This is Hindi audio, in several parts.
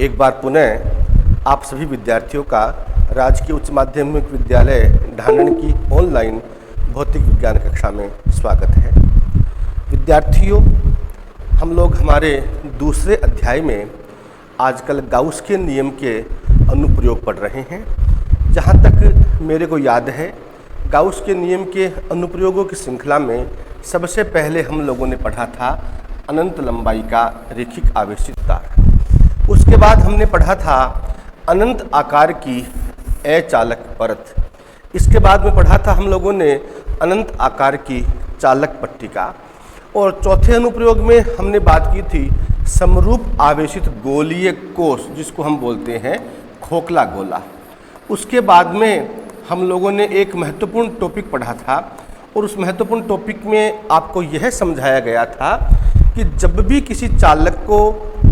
एक बार पुनः आप सभी विद्यार्थियों का राजकीय उच्च माध्यमिक विद्यालय ढांढन की ऑनलाइन भौतिक विज्ञान कक्षा में स्वागत है। विद्यार्थियों, हम लोग हमारे दूसरे अध्याय में आजकल गाउस के नियम के अनुप्रयोग पढ़ रहे हैं। जहाँ तक मेरे को याद है, गाउस के नियम के अनुप्रयोगों की श्रृंखला में सबसे पहले हम लोगों ने पढ़ा था अनंत लंबाई का रैखिक आवेशित तार। उसके बाद हमने पढ़ा था अनंत आकार की अचालक परत। इसके बाद में पढ़ा था हम लोगों ने अनंत आकार की चालक पट्टिका। और चौथे अनुप्रयोग में हमने बात की थी समरूप आवेशित गोलीय कोष, जिसको हम बोलते हैं खोखला गोला। उसके बाद में हम लोगों ने एक महत्वपूर्ण टॉपिक पढ़ा था और उस महत्वपूर्ण टॉपिक में आपको यह समझाया गया था कि जब भी किसी चालक को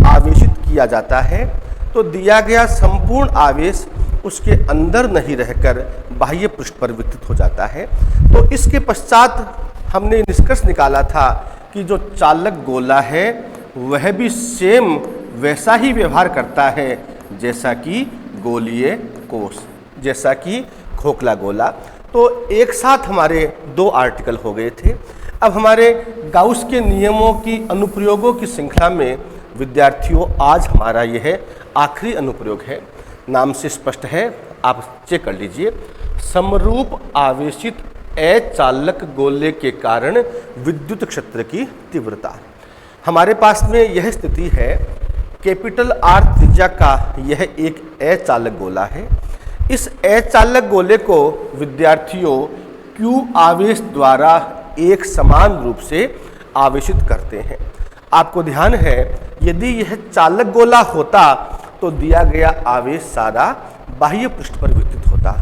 आवेशित किया जाता है तो दिया गया संपूर्ण आवेश उसके अंदर नहीं रहकर बाह्य पृष्ठ पर वितरित हो जाता है। तो इसके पश्चात हमने निष्कर्ष निकाला था कि जो चालक गोला है वह भी सेम वैसा ही व्यवहार करता है जैसा कि गोलीय कोष, जैसा कि खोखला गोला। तो एक साथ हमारे दो आर्टिकल हो गए थे। अब हमारे गाउस के नियमों की अनुप्रयोगों की श्रृंखला में विद्यार्थियों आज हमारा यह आखिरी अनुप्रयोग है। नाम से स्पष्ट है, आप चेक कर लीजिए। समरूप आवेशित अचालक गोले के कारण विद्युत क्षेत्र की तीव्रता। हमारे पास में यह स्थिति है, कैपिटल आर त्रिज्या का यह एक अचालक गोला है। इस अचालक गोले को विद्यार्थियों Q आवेश द्वारा एक समान रूप से आवेशित करते हैं। आपको ध्यान है, यदि यह चालक गोला होता तो दिया गया आवेश सारा बाह्य पृष्ठ पर वितरित होता,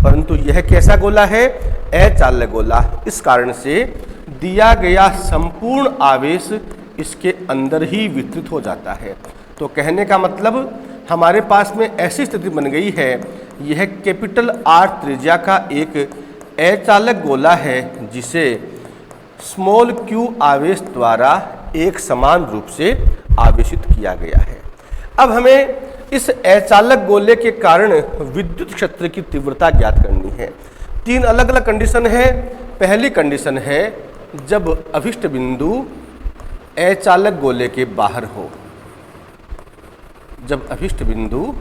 परंतु यह कैसा गोला है? अचालक गोला। इस कारण से दिया गया संपूर्ण आवेश इसके अंदर ही वितरित हो जाता है। तो कहने का मतलब हमारे पास में ऐसी स्थिति बन गई है, यह कैपिटल आर त्रिज्या का एक अचालक गोला है जिसे स्मॉल q आवेश द्वारा एक समान रूप से आवेशित किया गया है। अब हमें इस अचालक गोले के कारण विद्युत क्षेत्र की तीव्रता ज्ञात करनी है। तीन अलग अलग कंडीशन है। पहली कंडीशन है जब अभिष्ट बिंदु अचालक गोले के बाहर हो। जब अभिष्ट बिंदु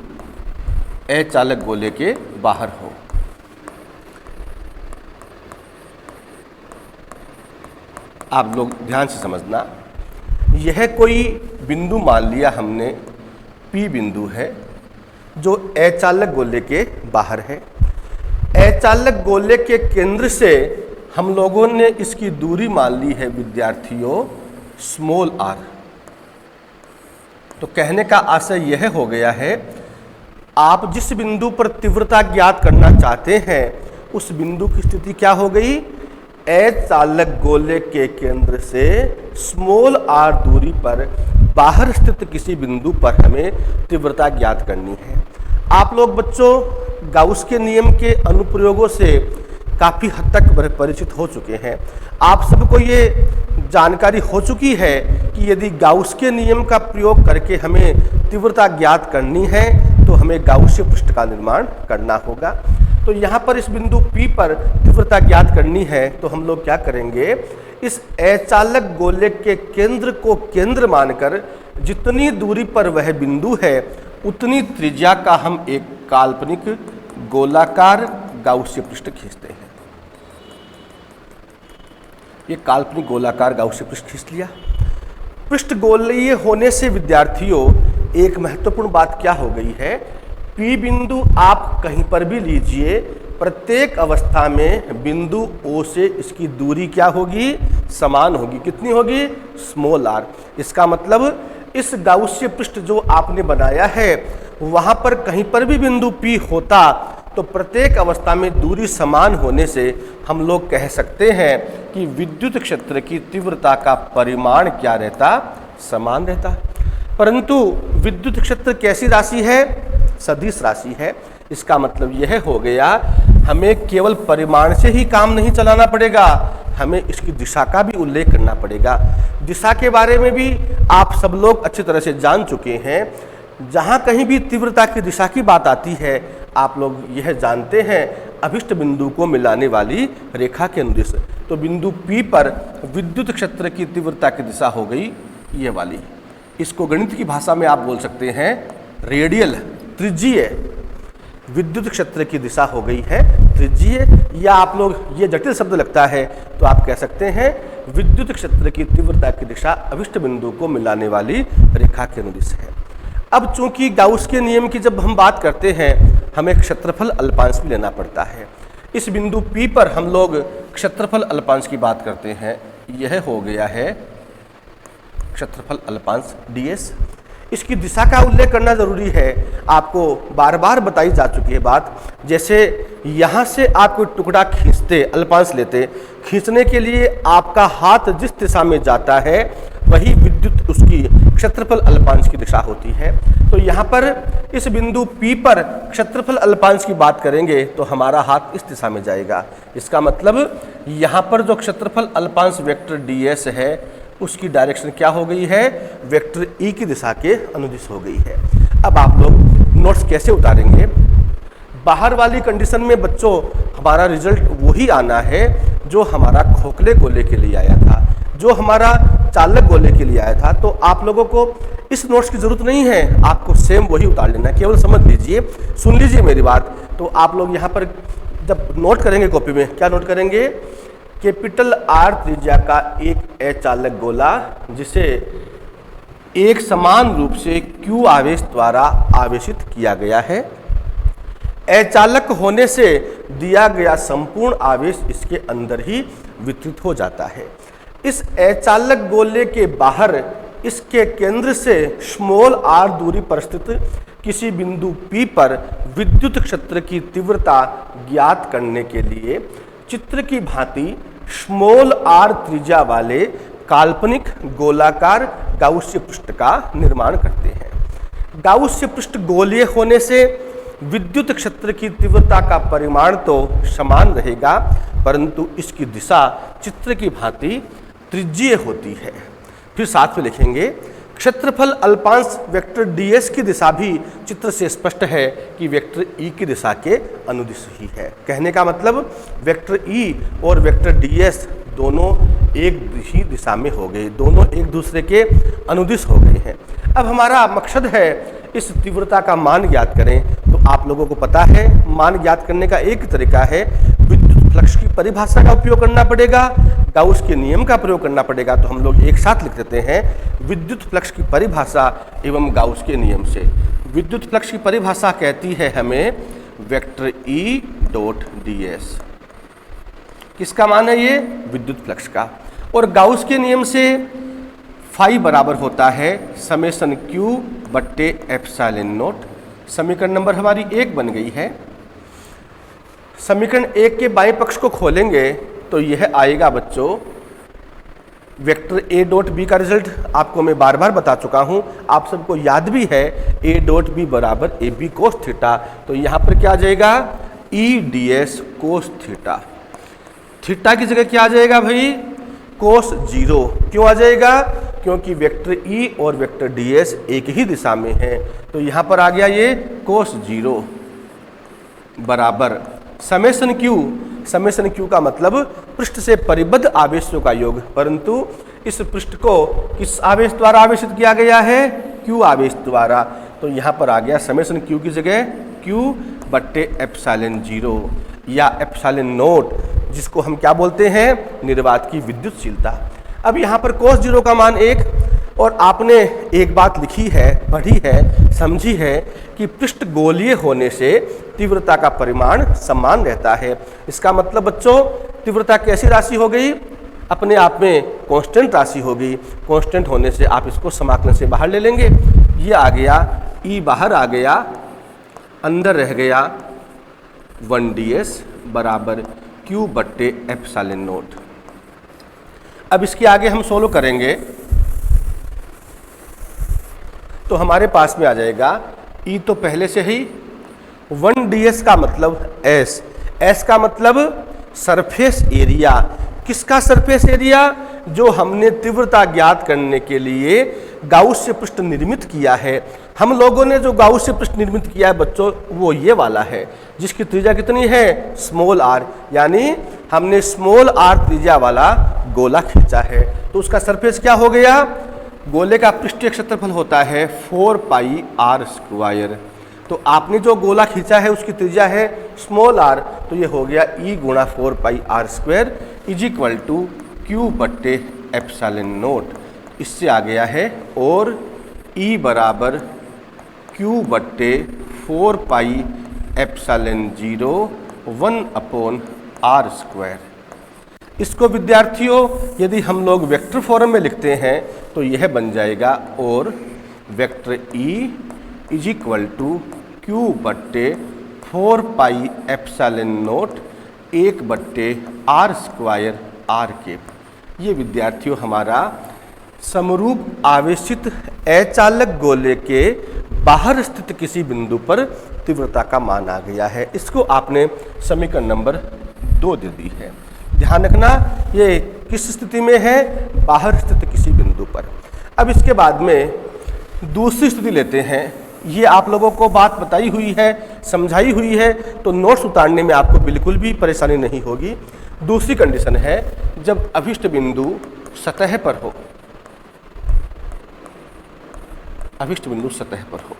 अचालक गोले के बाहर हो। आप लोग ध्यान से समझना, यह कोई बिंदु मान लिया हमने, P बिंदु है जो अचालक गोले के बाहर है। अचालक गोले के केंद्र से हम लोगों ने इसकी दूरी मान ली है विद्यार्थियों स्मॉल r। तो कहने का आशय यह हो गया है, आप जिस बिंदु पर तीव्रता ज्ञात करना चाहते हैं उस बिंदु की स्थिति क्या हो गई? अचालक गोले के केंद्र से स्मॉल r दूरी पर बाहर स्थित किसी बिंदु पर हमें तीव्रता ज्ञात करनी है। आप लोग बच्चों गाउस के नियम के अनुप्रयोगों से काफ़ी हद तक परिचित हो चुके हैं। आप सबको ये जानकारी हो चुकी है कि यदि गाउस के नियम का प्रयोग करके हमें तीव्रता ज्ञात करनी है तो हमें गाउसीय पृष्ठ का निर्माण करना होगा। तो यहाँ पर इस बिंदु P पर तीव्रता ज्ञात करनी है तो हम लोग क्या करेंगे, इस अचालक गोले के केंद्र को केंद्र मानकर जितनी दूरी पर वह बिंदु है उतनी त्रिज्या का हम एक काल्पनिक गोलाकार गाउसीय पृष्ठ खींचते हैं। ये काल्पनिक गोलाकार गाउसीय पृष्ठ खींच लिया। पृष्ठ गोलीय होने से विद्यार्थियों एक महत्वपूर्ण बात क्या हो गई है, P बिंदु आप कहीं पर भी लीजिए, प्रत्येक अवस्था में बिंदु O से इसकी दूरी क्या होगी? समान होगी। कितनी होगी? Small r। इसका मतलब इस गाउसीय पृष्ठ जो आपने बनाया है वहां पर कहीं पर भी बिंदु P होता तो प्रत्येक अवस्था में दूरी समान होने से हम लोग कह सकते हैं कि विद्युत क्षेत्र की तीव्रता का परिमाण क्या रहता? समान रहता। परंतु विद्युत क्षेत्र कैसी राशि है? सदिश राशि है। इसका मतलब यह हो गया, हमें केवल परिमाण से ही काम नहीं चलाना पड़ेगा, हमें इसकी दिशा का भी उल्लेख करना पड़ेगा। दिशा के बारे में भी आप सब लोग अच्छी तरह से जान चुके हैं जहाँ कहीं भी तीव्रता की दिशा की बात आती है, आप लोग यह जानते हैं अभिष्ट बिंदु को मिलाने वाली रेखा के अनुदिश। तो बिंदु P पर विद्युत क्षेत्र की तीव्रता की दिशा हो गई ये वाली। इसको गणित की भाषा में आप बोल सकते हैं रेडियल, त्रिज्यीय विद्युत क्षेत्र की दिशा हो गई है त्रिज्यीय, या आप लोग ये जटिल शब्द लगता है तो आप कह सकते हैं विद्युत क्षेत्र की तीव्रता की दिशा अभिष्ट बिंदु को मिलाने वाली रेखा के अनुदिश है। अब चूंकि गाउस के नियम की जब हम बात करते हैं, हमें क्षेत्रफल अल्पांश भी लेना पड़ता है। इस बिंदु P पर हम लोग क्षेत्रफल अल्पांश की बात करते हैं, यह हो गया है क्षेत्रफल अल्पांश ds। इसकी दिशा का उल्लेख करना जरूरी है, आपको बार बार बताई जा चुकी है बात। जैसे यहाँ से आप कोई टुकड़ा खींचते, अल्पांश लेते, खींचने के लिए आपका हाथ जिस दिशा में जाता है वही विद्युत उसकी क्षेत्रफल अल्पांश की दिशा होती है। तो यहाँ पर इस बिंदु P पर क्षेत्रफल अल्पांश की बात करेंगे तो हमारा हाथ इस दिशा में जाएगा। इसका मतलब यहाँ पर जो क्षेत्रफल अल्पांश वेक्टर ds है उसकी डायरेक्शन क्या हो गई है, वेक्टर E की दिशा के अनुदिश हो गई है। अब आप लोग नोट्स कैसे उतारेंगे? बाहर वाली कंडीशन में बच्चों हमारा रिजल्ट वही आना है जो हमारा खोखले गोले के लिए आया था, जो हमारा चालक गोले के लिए आया था। तो आप लोगों को इस नोट्स की जरूरत नहीं है, आपको सेम वही उतार लेना, केवल समझ लीजिए, सुन लीजिए मेरी बात। तो आप लोग यहाँ पर जब नोट करेंगे कॉपी में, क्या नोट करेंगे? कैपिटल R त्रिज्या का एक अचालक गोला जिसे एक समान रूप से Q आवेश द्वारा आवेशित किया गया है। अचालक होने से दिया गया संपूर्ण आवेश इसके अंदर ही वितरित हो जाता है। इस अचालक गोले के बाहर इसके केंद्र से स्मॉल r दूरी पर स्थित किसी बिंदु P पर विद्युत क्षेत्र की तीव्रता ज्ञात करने के लिए चित्र की भांति स्मॉल r त्रिज्या वाले काल्पनिक गोलाकार गाउसीय पृष्ठ का निर्माण करते हैं। गाउसीय पृष्ठ गोलीय होने से विद्युत क्षेत्र की तीव्रता का परिमाण तो समान रहेगा, परंतु इसकी दिशा चित्र की भांति त्रिज्यीय होती है। फिर साथ में लिखेंगे क्षेत्रफल अल्पांश वेक्टर ds की दिशा भी चित्र से स्पष्ट है कि वेक्टर E की दिशा के अनुदिश ही है। कहने का मतलब वेक्टर E और वेक्टर ds दोनों एक ही दिशा में हो गए, दोनों एक दूसरे के अनुदिश हो गए हैं। अब हमारा मकसद है इस तीव्रता का मान ज्ञात करें। तो आप लोगों को पता है मान ज्ञात करने का एक तरीका है विद्युत फ्लक्स की परिभाषा का उपयोग करना पड़ेगा, गाउस के नियम का प्रयोग करना पड़ेगा। तो हम लोग एक साथ लिख देते हैं विद्युत फ्लक्स की परिभाषा एवं गाउस के नियम से। विद्युत फ्लक्स की परिभाषा कहती है हमें वेक्टर E डॉट ds। किसका मान है ये? विद्युत फ्लक्स का। और गाउस के नियम से फाई बराबर होता है समेशन Q बट्टे एप्सिलॉन नॉट। समीकरण नंबर हमारी 1 बन गई है। समीकरण 1 के बाएं पक्ष को खोलेंगे तो यह आएगा बच्चों वेक्टर A डॉट B का रिजल्ट आपको मैं बार बार बता चुका हूं, आप सबको याद भी है A डॉट B बराबर AB कोस थीटा। तो यहाँ पर क्या आ जाएगा? E ds cos theta. Theta की जगह क्या आ जाएगा भाई? कोस 0। क्यों आ जाएगा? क्योंकि वेक्टर E और वेक्टर ds एक ही दिशा में है। तो यहाँ पर आ गया ये कोस 0 बराबर समेशन Q। समेशन Q का मतलब पृष्ठ से परिबद्ध आवेशों का योग, परंतु इस पृष्ठ को किस आवेश द्वारा आवेशित किया गया है? Q आवेश द्वारा। तो यहाँ पर आ गया समेशन Q की जगह Q बट्टे एप्सिलॉन 0 या एप्सिलॉन नोट, जिसको हम क्या बोलते हैं? निर्वात की विद्युतशीलता। अब यहाँ पर कोस 0 का मान 1, और आपने एक बात लिखी है, पढ़ी है, समझी है कि पृष्ठ गोलीय होने से तीव्रता का परिमाण समान रहता है। इसका मतलब बच्चों तीव्रता कैसी राशि हो गई? अपने आप में कांस्टेंट राशि होगी। कांस्टेंट होने से आप इसको समाकलन से बाहर ले लेंगे। ये आ गया E बाहर आ गया, अंदर रह गया 1ds बराबर Q बट्टे एप्सिलॉन नोट। अब इसके आगे हम सोल्व करेंगे तो हमारे पास में आ जाएगा E तो पहले से ही 1ds का मतलब S का मतलब सरफेस एरिया। किसका सरफेस एरिया? जो हमने तीव्रता ज्ञात करने के लिए गाउस से पृष्ठ निर्मित किया है। हम लोगों ने जो गाउस से पृष्ठ निर्मित किया है बच्चों, वो ये वाला है जिसकी त्रिज्या कितनी है, स्मॉल आर, यानी हमने स्मॉल आर त्रिज्या वाला गोला खींचा है। तो उसका सरफेस क्या हो गया, गोले का पृष्ठीय क्षेत्रफल होता है 4 पाई आर स्क्वायर। तो आपने जो गोला खींचा है उसकी त्रिज्या है स्मॉल आर, तो ये हो गया ई गुणा 4 pi r square is equal to q बट्टे एप्सिलॉन नोट। इससे आ गया है और ई बराबर क्यू बट्टे 4 pi epsilon 0 1 upon r square. इसको विद्यार्थियों यदि हम लोग वेक्टर फॉर्म में लिखते हैं तो यह बन जाएगा और vector E is equal to q बट्टे 4 पाई एप्सिलॉन नोट 1 बट्टे आर स्क्वायर आर के। ये विद्यार्थियों हमारा समरूप आवेशित अचालक गोले के बाहर स्थित किसी बिंदु पर तीव्रता का मान आ गया है। इसको आपने समीकरण नंबर 2 दे दी है। ध्यान रखना ये किस स्थिति में है, बाहर स्थित किसी बिंदु पर। अब इसके बाद में दूसरी स्थिति लेते हैं। ये आप लोगों को बात बताई हुई है, समझाई हुई है, तो नोट्स उतारने में आपको बिल्कुल भी परेशानी नहीं होगी। दूसरी कंडीशन है जब अभिष्ट बिंदु सतह पर हो, अभिष्ट बिंदु सतह पर हो।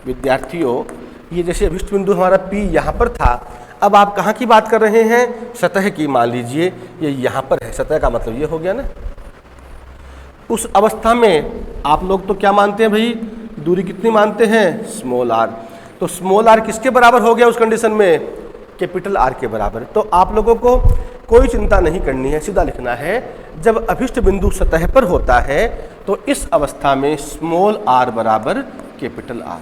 विद्यार्थियों ये जैसे अभिष्ट बिंदु हमारा P यहाँ पर था, अब आप कहाँ की बात कर रहे हैं, सतह की। मान लीजिए ये यहाँ पर है, सतह का मतलब ये हो गया ना। उस अवस्था में आप लोग तो क्या मानते हैं भाई, दूरी कितनी मानते हैं, स्मॉल आर। तो स्मॉल आर किसके बराबर हो गया उस कंडीशन में, कैपिटल आर के बराबर। तो आप लोगों को कोई चिंता नहीं करनी है, सीधा लिखना है जब अभिष्ट बिंदु सतह पर होता है तो इस अवस्था में स्मॉल आर बराबर कैपिटल आर।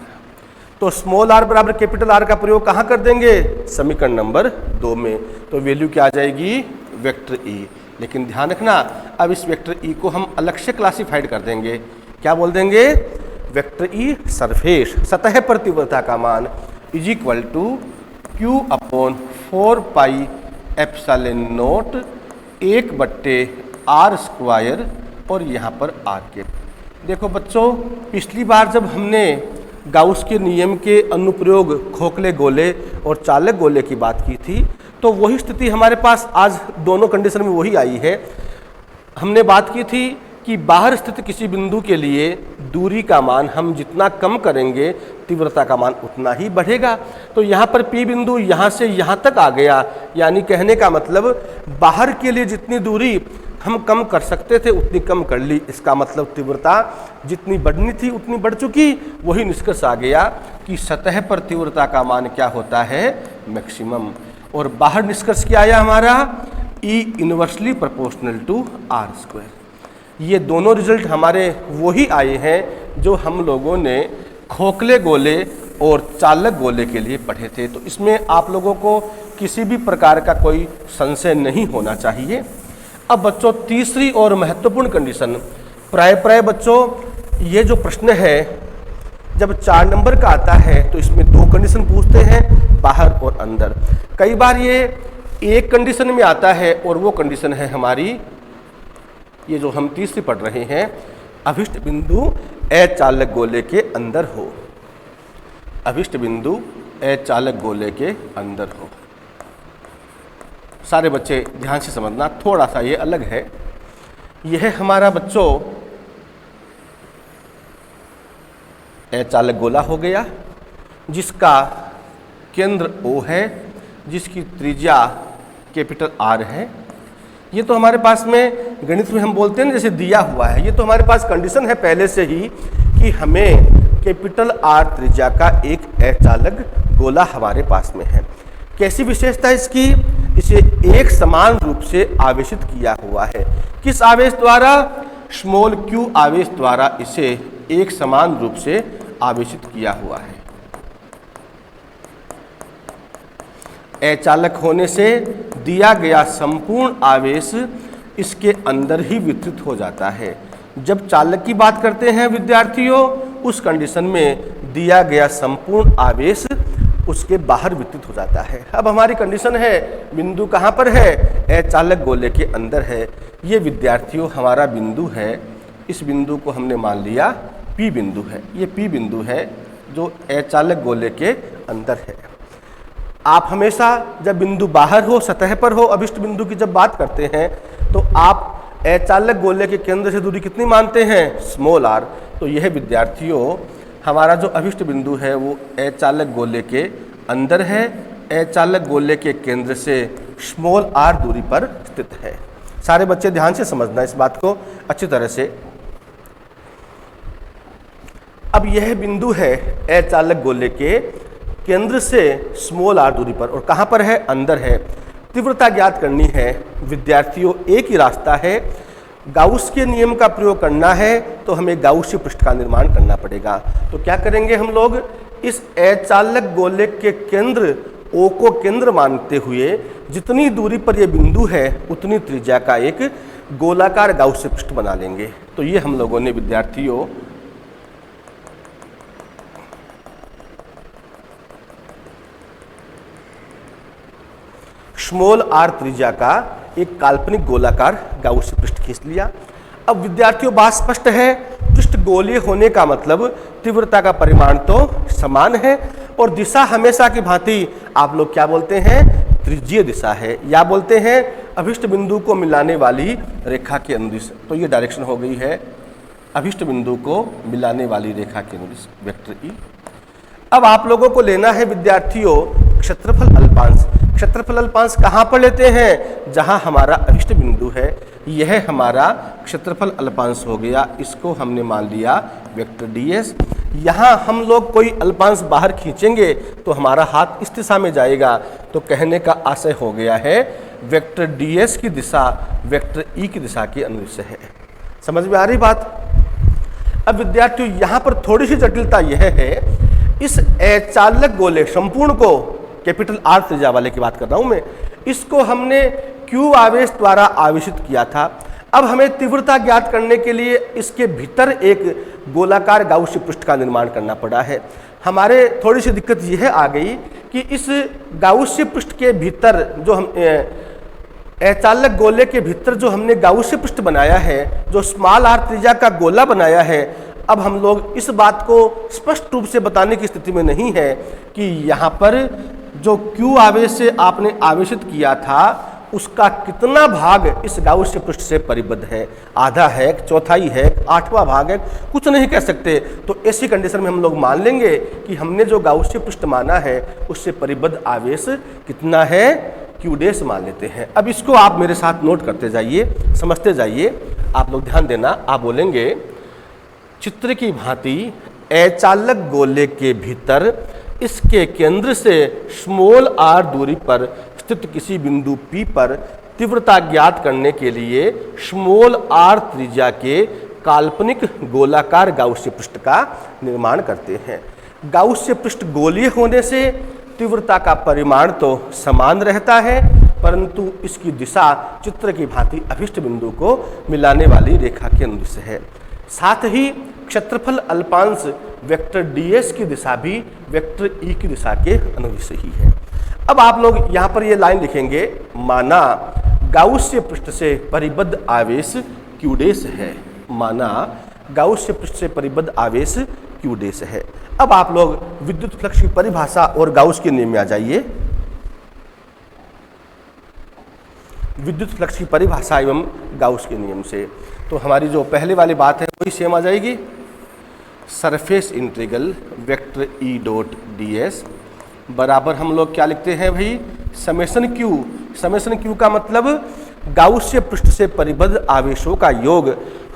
तो स्मॉल आर बराबर कैपिटल आर का प्रयोग कहाँ कर देंगे, समीकरण नंबर 2 में। तो वैल्यू क्या आ जाएगी, वेक्टर ई। लेकिन ध्यान रखना अब इस वेक्टर ई को हम अलग से क्लासिफाइड कर देंगे। क्या बोल देंगे, वेक्टर ई सरफेस, सतह पर तीव्रता का मान is equal to q upon 4 pi epsilon naught 1 बट्टे आर स्क्वायर और यहाँ पर आर के। देखो बच्चों, पिछली बार जब हमने गाउस के नियम के अनुप्रयोग खोखले गोले और चालक गोले की बात की थी, तो वही स्थिति हमारे पास आज दोनों कंडीशन में वही आई है। हमने बात की थी कि बाहर स्थित किसी बिंदु के लिए दूरी का मान हम जितना कम करेंगे तीव्रता का मान उतना ही बढ़ेगा। तो यहाँ पर P बिंदु यहाँ से यहाँ तक आ गया, यानी कहने का मतलब बाहर के लिए जितनी दूरी हम कम कर सकते थे उतनी कम कर ली। इसका मतलब तीव्रता जितनी बढ़नी थी उतनी बढ़ चुकी। वही निष्कर्ष आ गया कि सतह पर तीव्रता का मान क्या होता है, मैक्सिमम। और बाहर निष्कर्ष क्या आया हमारा, E inversely proportional to r square. ये दोनों रिजल्ट हमारे वही आए हैं जो हम लोगों ने खोखले गोले और चालक गोले के लिए पढ़े थे। तो इसमें आप लोगों को किसी भी प्रकार का कोई संशय नहीं होना चाहिए। अब बच्चों तीसरी और महत्वपूर्ण कंडीशन, प्राय बच्चों ये जो प्रश्न है जब 4 नंबर का आता है तो इसमें 2 कंडीशन पूछते हैं, बाहर और अंदर। कई बार ये एक कंडीशन में आता है और वो कंडीशन है हमारी ये जो हम तीसरी पढ़ रहे हैं, अभिष्ट बिंदु अचालक गोले के अंदर हो, अभिष्ट बिंदु अचालक गोले के अंदर हो। सारे बच्चे ध्यान से समझना, थोड़ा सा ये अलग है। यह हमारा बच्चों अचालक गोला हो गया जिसका केंद्र O है, जिसकी त्रिज्या कैपिटल R है। ये तो हमारे पास में गणित में हम बोलते हैं ना जैसे दिया हुआ है, ये तो हमारे पास कंडीशन है पहले से ही कि हमें कैपिटल R त्रिज्या का एक अचालक गोला हमारे पास में है। कैसी विशेषता इसकी, इसे एक समान रूप से आवेशित किया हुआ है। किस आवेश द्वारा, स्मॉल q आवेश द्वारा इसे एक समान रूप से आवेशित किया हुआ है। अचालक होने से दिया गया संपूर्ण आवेश इसके अंदर ही वितरित हो जाता है। जब चालक की बात करते हैं विद्यार्थियों, उस कंडीशन में दिया गया संपूर्ण आवेश उसके बाहर वितरित हो जाता है। अब हमारी कंडीशन है बिंदु कहाँ पर है, अचालक गोले के अंदर है। ये विद्यार्थियों हमारा बिंदु है इस बिंदु को हमने मान लिया P बिंदु है। ये P बिंदु है जो अचालक गोले के अंदर है। आप हमेशा जब बिंदु बाहर हो, सतह पर हो, अभिष्ट बिंदु की जब बात करते हैं तो आप अचालक गोले के केंद्र से दूरी कितनी मानते हैं? Small r। तो यह विद्यार्थियों हमारा जो अभिष्ट बिंदु है वो अचालक गोले के अंदर है, अचालक गोले के केंद्र से स्मॉल r दूरी पर स्थित है। सारे बच्चे ध्यान से समझना इस बात को अच्छी तरह से। अब यह बिंदु है अचालक गोले के केंद्र से स्मॉल r दूरी पर, और कहाँ पर है? अंदर है। तीव्रता ज्ञात करनी है विद्यार्थियों, एक ही रास्ता है, गाउस के नियम का प्रयोग करना है तो हमें गाउसीय पृष्ठ का निर्माण करना पड़ेगा। तो क्या करेंगे हम लोग? इस अचालक गोले के केंद्र O को केंद्र मानते हुए जितनी दूरी पर यह बिंदु है उतनी त्रिज्या का एक गोलाकार गाउसीय पृष्ठ बना लेंगे। तो ये हम लोगों ने विद्यार्थियों स्मॉल r त्रिज्या का एक काल्पनिक गोलाकार गाउसीय पृष्ठ खींच लिया। अब विद्यार्थियों बात स्पष्ट है, पृष्ठ गोलीय होने का मतलब तीव्रता का परिमाण तो समान है और दिशा हमेशा की भांति आप लोग क्या बोलते हैं? त्रिज्यीय दिशा है, या बोलते हैं अभिष्ट बिंदु को मिलाने वाली रेखा के अनुदिश। तो ये डायरेक्शन हो गई है अभिष्ट बिंदु को मिलाने वाली रेखा के अनुदिश, वेक्टर ई। अब आप लोगों को लेना है विद्यार्थियों क्षेत्रफल अल्पांश। क्षेत्रफल अल्पांश कहाँ पर लेते हैं? जहाँ हमारा अभिष्ट बिंदु है, यह हमारा क्षेत्रफल अल्पांश हो गया। इसको हमने मान लिया वेक्टर ds। यहाँ हम लोग कोई अल्पांश बाहर खींचेंगे तो हमारा हाथ इस दिशा में जाएगा। तो कहने का आशय हो गया है वेक्टर ds की दिशा वेक्टर ई की दिशा के अनुदिश है। समझ में आ रही बात? अब विद्यार्थियों यहाँ पर थोड़ी सी जटिलता यह है, इस अचालक गोले संपूर्ण को, कैपिटल R त्रिज्या वाले की बात कर रहा हूं मैं, इसको हमने Q आवेश द्वारा आवेशित किया था। अब हमें तीव्रता ज्ञात करने के लिए इसके भीतर एक गोलाकार गाउसीय पृष्ठ का निर्माण करना पड़ा है। हमारे थोड़ी सी दिक्कत यह आ गई कि इस गाउसीय पृष्ठ के भीतर जो हम अचालक गोले के भीतर जो हमने गाउसीय पृष्ठ बनाया है, जो स्मॉल r त्रिज्या का गोला बनाया है, अब हम लोग इस बात को स्पष्ट रूप से बताने की स्थिति में नहीं है कि यहाँ पर जो Q आवेश से आपने आवेशित किया था उसका कितना भाग इस गाउसीय पृष्ठ से परिबद्ध है। आधा है, चौथाई है, आठवां भाग है, कुछ नहीं कह सकते। तो ऐसी कंडीशन में हम लोग मान लेंगे कि हमने जो गाउसीय पृष्ठ माना है उससे परिबद्ध आवेश कितना है, Q डैश मान लेते हैं। अब इसको आप मेरे साथ नोट करते जाइए, समझते जाइए। आप लोग ध्यान देना, आप बोलेंगे चित्र की भांति अचालक गोले के भीतर इसके केंद्र से स्मॉल r दूरी पर स्थित किसी बिंदु P पर तीव्रता ज्ञात करने के लिए स्मॉल r त्रिज्या के काल्पनिक गोलाकार गाउसीय पृष्ठ का निर्माण करते हैं। गाउसीय पृष्ठ गोलीय होने से तीव्रता का परिमाण तो समान रहता है, परंतु इसकी दिशा चित्र की भांति अभिष्ट बिंदु को मिलाने वाली रेखा के अनुदिश है। साथ ही क्षेत्रफल अल्पांश वेक्टर ds की दिशा भी वेक्टर ई की दिशा के अनुदिश ही है। अब आप लोग यहाँ पर ये लाइन लिखेंगे, माना गाउसीय पृष्ठ से परिबद्ध आवेश Q डैश है। माना गाउसीय पृष्ठ से परिबद्ध आवेश Q डैश है। अब आप लोग विद्युत फ्लक्स की परिभाषा और गाउस के नियम में आ जाइए। विद्युत फ्लक्स की परिभाषा एवं गाउस के नियम से तो हमारी जो पहले वाली बात है वही सेम आ जाएगी। Surface integral vector E dot ds बराबर हम लोग क्या लिखते हैं भाई, समेशन Q। समेशन Q का मतलब गाउसीय पृष्ठ से परिबद्ध आवेशों का योग।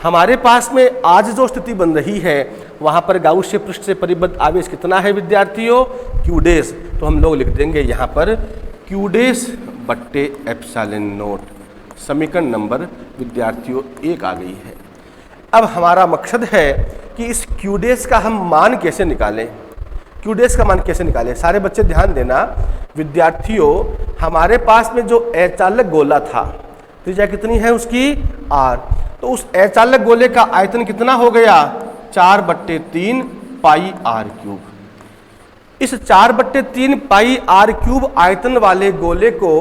हमारे पास में आज जो स्थिति बन रही है वहाँ पर गाउसीय पृष्ठ से परिबद्ध आवेश कितना है विद्यार्थियों, Q डैश। तो हम लोग लिख देंगे यहाँ पर Q डैश बट्टे एप्सिलॉन नोट। समीकरण नंबर विद्यार्थियों 1 आ गई है। अब हमारा मकसद है कि इस Q डैश का हम मान कैसे निकालें। Q डैश का मान कैसे निकालें, सारे बच्चे ध्यान देना विद्यार्थियों। हमारे पास में जो अचालक गोला था, त्रिज्या कितनी है उसकी r, तो उस अचालक गोले का आयतन कितना हो गया, 4/3 पाई r क्यूब। इस 4/3 पाई r क्यूब आयतन वाले गोले को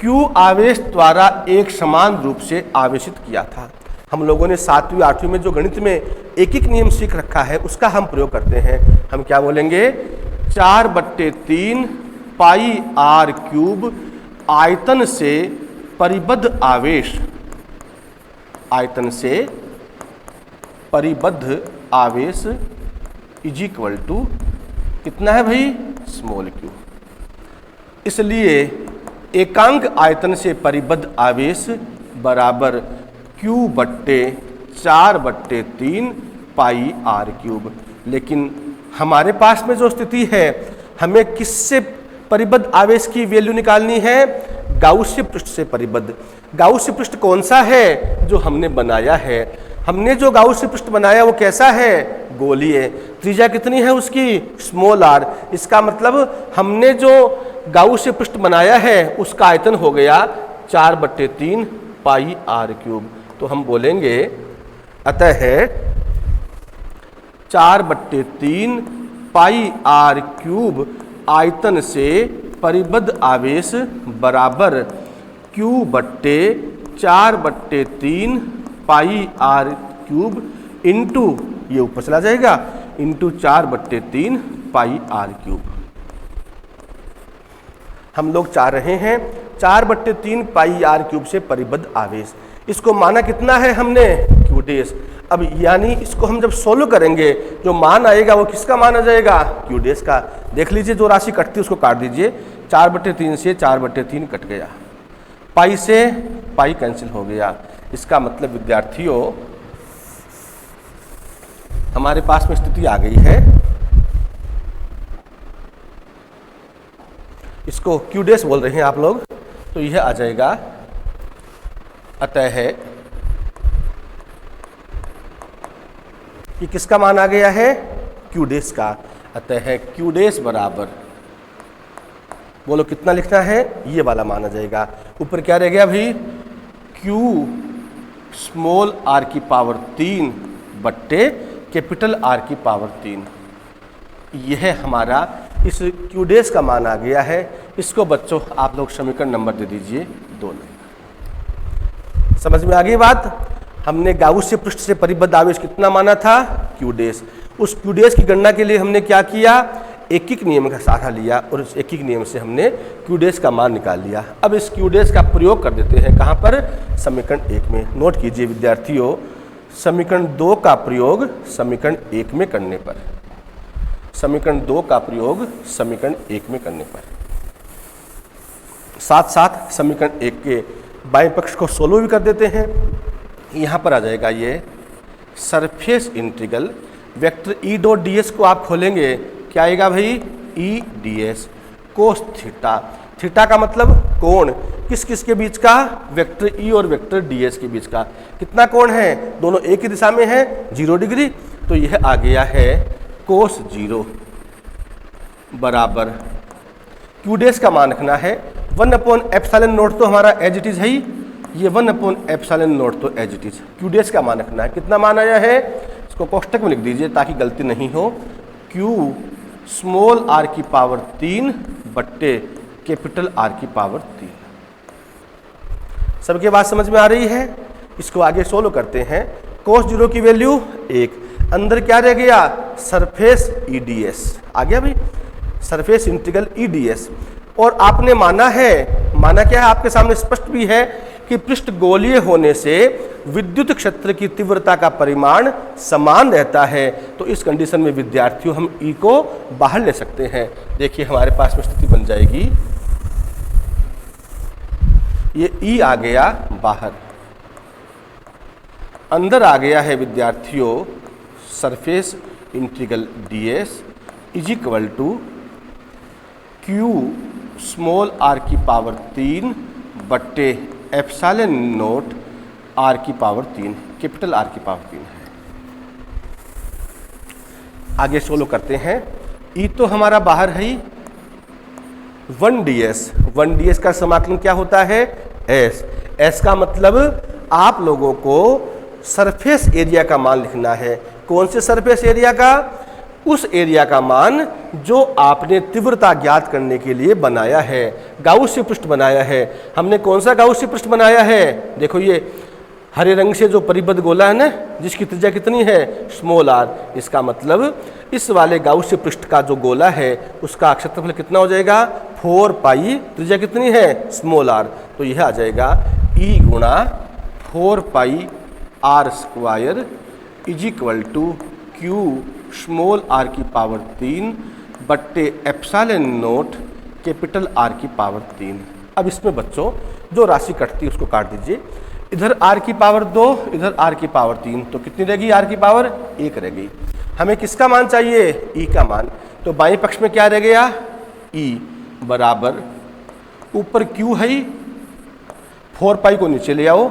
Q आवेश द्वारा एक समान रूप से आवेशित किया था। हम लोगों ने 7वीं 8वीं में जो गणित में एक एक नियम सीख रखा है उसका हम प्रयोग करते हैं। हम क्या बोलेंगे, 4/3 पाई आर क्यूब आयतन से परिबद्ध आवेश, आयतन से परिबद्ध आवेश इज इक्वल टू कितना है भाई, स्मॉल क्यू। इसलिए एकांक आयतन से परिबद्ध आवेश बराबर Q/4/3 पाई आर क्यूब। लेकिन हमारे पास में जो स्थिति है, हमें किससे परिबद्ध आवेश की वैल्यू निकालनी है, गाउसीय पृष्ठ से परिबद्ध। गाउसीय पृष्ठ कौन सा है, जो हमने बनाया है। हमने जो गाउसीय पृष्ठ बनाया वो कैसा है, गोलीय। त्रिज्या कितनी है उसकी, स्मॉल आर। इसका मतलब हमने जो गाउसीय पृष्ठ बनाया है उसका आयतन हो गया 4/3 पाई आर क्यूब। तो हम बोलेंगे अतः है 4/3 पाई आर क्यूब आयतन से परिबद्ध आवेश बराबर Q/4/3 pi are cube into, ये ऊपर चला जाएगा, इंटू 4/3 पाई आर क्यूब। हम लोग चाह रहे हैं 4/3 पाई आर क्यूब से परिबद्ध आवेश। इसको माना कितना है हमने, क्यू डेस। अब यानी इसको हम जब सोल्व करेंगे जो मान आएगा वो किसका मान आ जाएगा, क्यू डेस का। देख लीजिए जो राशि कटती है उसको काट दीजिए। 4/3 से 4/3 कट गया, पाई से पाई कैंसिल हो गया। इसका मतलब विद्यार्थियों हमारे पास में स्थिति आ गई है, इसको क्यू डेस बोल रहे हैं आप लोग, तो यह आ जाएगा अतः है कि किसका मान आ गया है, क्यू डेस का। अतः है क्यू डेस बराबर, बोलो कितना लिखना है, ये वाला मान आ जाएगा। ऊपर क्या रह गया भाई, क्यू स्मॉल आर की पावर 3 बट्टे कैपिटल आर की पावर 3। यह हमारा इस क्यू डेस का मान आ गया है। इसको बच्चों आप लोग समीकरण नंबर दे दीजिए 2 नंबर। समझ में आ गई बात। हमने गाउसीय पृष्ठ से परिबद्ध आवेश कितना माना था, क्यू डेस। उस क्यू डेस की गणना के लिए हमने क्या किया, एक एक नियम का सहारा लिया और उस एक एक नियम से हमने क्यू डेस का मान निकाल लिया। अब इस क्यू डेस का प्रयोग कर देते हैं कहाँ पर, समीकरण 1 में। नोट कीजिए विद्यार्थियों, समीकरण 2 का प्रयोग समीकरण 1 में करने पर, समीकरण 2 का प्रयोग समीकरण 1 में करने पर, साथ साथ समीकरण 1 के बाएं पक्ष को सोल्व भी कर देते हैं। यहाँ पर आ जाएगा ये surface integral vector E dot D S को आप खोलेंगे, क्या आएगा भाई, E D S cos theta. Theta का मतलब कोण, किस किस के बीच का, वेक्टर ई और वेक्टर डी एस के बीच का। कितना कोण है, दोनों एक ही दिशा में है, 0 डिग्री। तो यह आ गया है कोस 0 बराबर, क्यू डेस का मान रखना है 1/ε0 तो हमारा एज इट इज है ही, ये 1/ε0 तो एज इट इज। क्यू डेस का मान रखना है, कितना मान आया है, इसको कोष्टक में लिख दीजिए ताकि गलती नहीं हो। क्यू स्मॉल आर की पावर 3 बट्टे कैपिटल आर की पावर 3। सबके बात समझ में आ रही है। इसको आगे सोल्व करते हैं। कोस 0 की वैल्यू 1, अंदर क्या रह गया, सरफेस ई डी एस आ गया भाई, surface integral E D S. और आपने माना है, माना क्या है, आपके सामने स्पष्ट भी है कि पृष्ठ गोलीय होने से विद्युत क्षेत्र की तीव्रता का परिमाण समान रहता है। तो इस कंडीशन में विद्यार्थियों हम ई को बाहर ले सकते हैं। देखिए हमारे पास में स्थिति बन जाएगी, ये ई आ गया बाहर, अंदर आ गया है विद्यार्थियों surface integral d s is equal to q small r की पावर 3 बट्टे एप्सिलॉन नोट आर की पावर 3, कैपिटल आर की पावर 3 है। आगे सोल्व करते हैं। ई तो हमारा बाहर है ही, 1ds, 1ds का समाकलन क्या होता है, एस। एस का मतलब आप लोगों को सरफेस एरिया का मान लिखना है। कौन से सरफेस एरिया का, उस एरिया का मान जो आपने तीव्रता ज्ञात करने के लिए बनाया है, गाउसीय पृष्ठ बनाया है। हमने कौन सा गाउसीय पृष्ठ बनाया है, देखो ये हरे रंग से जो परिबद्ध गोला है ना, जिसकी त्रिज्या कितनी है, स्मॉल आर, इसका मतलब इस वाले गाउसीय पृष्ठ का जो गोला है उसका क्षेत्रफल कितना हो जाएगा, 4 पाई, त्रिज्या कितनी है, स्मॉल आर, तो यह आ जाएगा E गुणा 4 pi r square is equal to q small r की पावर 3 बट्टे एप्सिलॉन नोट कैपिटल आर की पावर 3। अब इसमें बच्चों जो राशि कटती है उसको काट दीजिए, इधर r की पावर 2, इधर r की पावर 3, तो कितनी रहेगी, r की पावर 1 रह गई। हमें किसका मान चाहिए, e का मान, तो बाएं पक्ष में क्या रह गया, e बराबर ऊपर q है 4 पाई को नीचे ले आओ,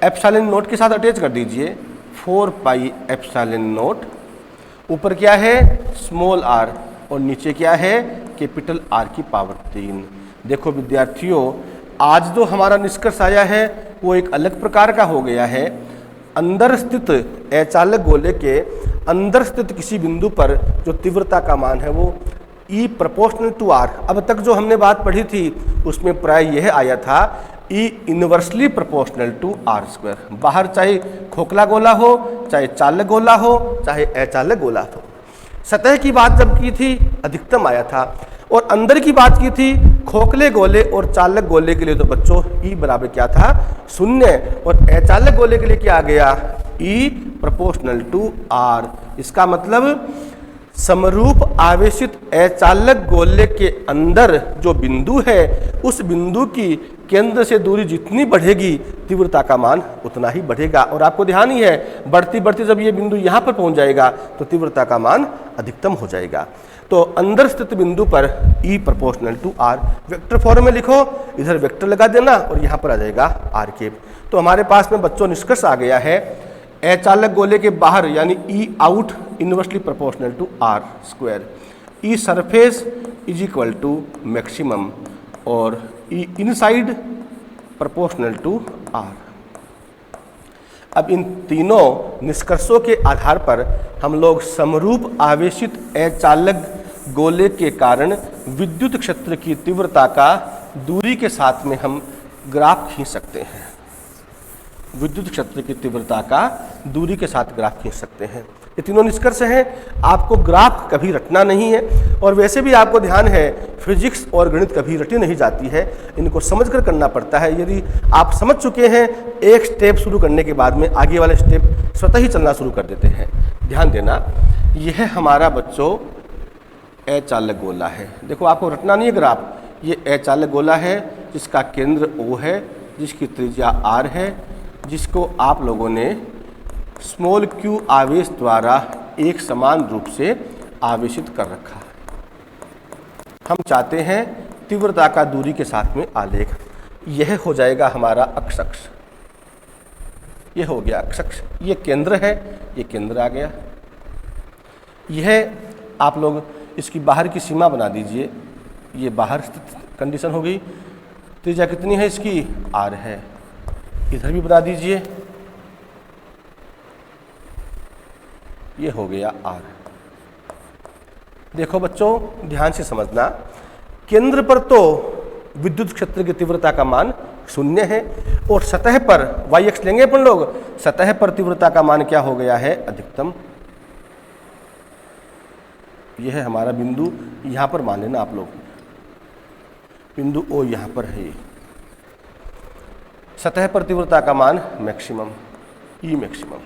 एप्सिलॉन नोट के साथ अटैच कर दीजिए, 4 पाई एप्सिलॉन नोट, ऊपर क्या है स्मॉल r और नीचे क्या है कैपिटल R की पावर 3। देखो विद्यार्थियों, आज जो हमारा निष्कर्ष आया है वो एक अलग प्रकार का हो गया है। अंदर स्थित अचालक गोले के अंदर स्थित किसी बिंदु पर जो तीव्रता का मान है वो E प्रोपोर्शनल टू R। अब तक जो हमने बात पढ़ी थी उसमें प्राय यह आया था E inversely proportional to R square. बाहर चाहे खोखला गोला हो, चाहे चालक गोला हो, चाहे अचालक गोला हो। सतह की बात जब की थी अधिकतम आया था, और अंदर की बात की थी खोखले गोले और चालक गोले के लिए तो बच्चों E बराबर क्या था, 0, और अचालक गोले के लिए क्या आ गया, E प्रोपोर्शनल टू R। इसका मतलब समरूप आवेशित अचालक गोले के अंदर जो बिंदु है उस बिंदु की केंद्र से दूरी जितनी बढ़ेगी तीव्रता का मान उतना ही बढ़ेगा। और आपको ध्यान ही है, बढ़ती बढ़ती जब ये बिंदु यहाँ पर पहुँच जाएगा तो तीव्रता का मान अधिकतम हो जाएगा। तो अंदर स्थित बिंदु पर E proportional to R, vector form में लिखो, इधर वेक्टर लगा देना और यहाँ पर आ जाएगा R कैप। तो हमारे पास में बच्चों निष्कर्ष आ गया है, अचालक गोले के बाहर यानी E out inversely proportional to R square, E surface is equal to maximum और E inside proportional to R। अब इन तीनों निष्कर्षों के आधार पर हम लोग समरूप आवेशित अचालक गोले के कारण विद्युत क्षेत्र की तीव्रता का दूरी के साथ में हम ग्राफ खींच सकते हैं। विद्युत क्षेत्र की तीव्रता का दूरी के साथ ग्राफ खींच सकते हैं। ये तीनों निष्कर्ष हैं। आपको ग्राफ कभी रटना नहीं है, और वैसे भी आपको ध्यान है फिजिक्स और गणित कभी रटी नहीं जाती है, इनको समझकर करना पड़ता है। यदि आप समझ चुके हैं, एक स्टेप शुरू करने के बाद में आगे वाले स्टेप स्वतः ही चलना शुरू कर देते हैं। ध्यान देना, यह हमारा बच्चों अचालक गोला है। देखो आपको रटना नहीं है ग्राफ, ये अचालक गोला है जिसका केंद्र O है, जिसकी त्रिज्या R है, जिसको आप लोगों ने स्मॉल q आवेश द्वारा एक समान रूप से आवेशित कर रखा है। हम चाहते हैं तीव्रता का दूरी के साथ में आलेख। यह हो जाएगा हमारा अक्ष अक्ष, यह हो गया अक्ष अक्ष, ये केंद्र है, ये केंद्र आ गया। यह आप लोग इसकी बाहर की सीमा बना दीजिए, ये बाहर स्थित कंडीशन हो गई। त्रिज्या कितनी है इसकी, R है, इधर भी बता दीजिए, ये हो गया R। देखो बच्चों ध्यान से समझना, केंद्र पर तो विद्युत क्षेत्र की तीव्रता का मान 0 है, और सतह पर y अक्ष लेंगे अपन लोग, सतह पर तीव्रता का मान क्या हो गया है, अधिकतम। यह है हमारा बिंदु, यहां पर मान लेना आप लोग, बिंदु O यहां पर है। सतह पर तीव्रता का मान मैक्सिमम, E मैक्सिमम।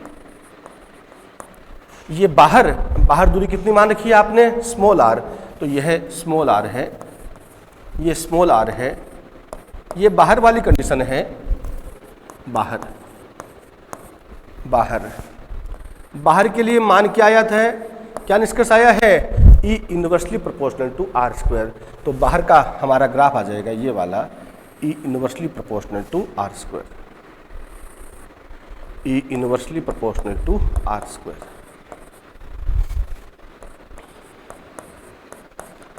ये बाहर दूरी कितनी मान रखी है आपने, स्मॉल r, तो यह स्मॉल r है, ये स्मॉल r है, ये बाहर वाली कंडीशन है, बाहर के लिए मान क्या आया था, क्या निष्कर्ष आया है, E inversely proportional to R square. तो बाहर का हमारा ग्राफ आ जाएगा ये वाला, E inversely proportional to R square, E inversely proportional to R square.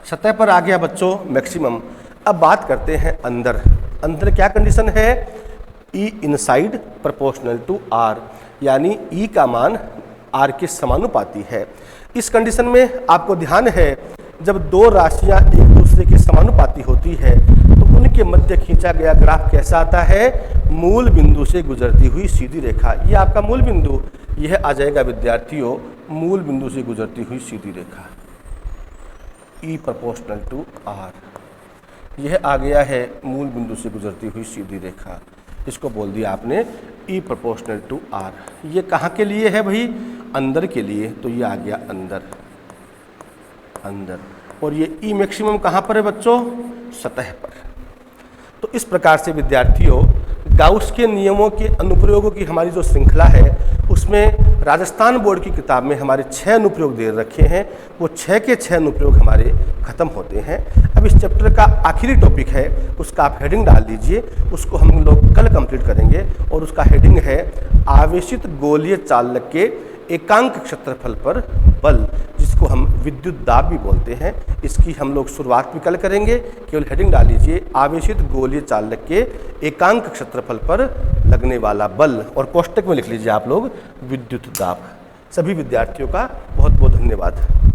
सतह पर आ गया बच्चों मैक्सिमम। अब बात करते हैं अंदर क्या कंडीशन है, E inside proportional to R, यानी E का मान R के समानुपाती है। इस कंडीशन में आपको ध्यान है, जब दो राशियां एक दूसरे के समानुपाती होती है तो उनके इनके मध्य खींचा गया ग्राफ कैसा आता है? मूल बिंदु से गुजरती हुई सीधी रेखा। ये आपका मूल बिंदु, यह आ जाएगा विद्यार्थियों मूल बिंदु से गुजरती हुई सीधी रेखा, E प्रोपोर्शनल टू R। यह आ गया है मूल बिंदु से गुजरती हुई सीधी रेखा, इसको बोल दिया आपने E प्रोपोर्शनल टू R। ये कहाँ के लिए है भाई? अंदर के लिए, तो ये आ गया अंदर, अंदर। और ये E मैक्सिमम कहाँ पर है बच्चों? सतह पर। तो इस प्रकार से विद्यार्थियों गाउस के नियमों के अनुप्रयोगों की हमारी जो श्रृंखला है उसमें राजस्थान बोर्ड की किताब में हमारे 6 अनुप्रयोग दे रखे हैं, वो 6 के 6 अनुप्रयोग हमारे खत्म होते हैं। अब इस चैप्टर का आखिरी टॉपिक है, उसका आप हेडिंग डाल दीजिए, उसको हम लोग कल कंप्लीट करेंगे। और उसका हेडिंग है आवेशित गोलीय चालक के एकांक क्षेत्रफल पर बल, जिसको हम विद्युत दाब भी बोलते हैं। इसकी हम लोग शुरुआत भी कल करेंगे। केवल हेडिंग डाल लीजिए आवेशित गोलीय चालक के एकांक क्षेत्रफल पर लगने वाला बल, और कोष्टक में लिख लीजिए आप लोग विद्युत दाब। सभी विद्यार्थियों का बहुत बहुत धन्यवाद।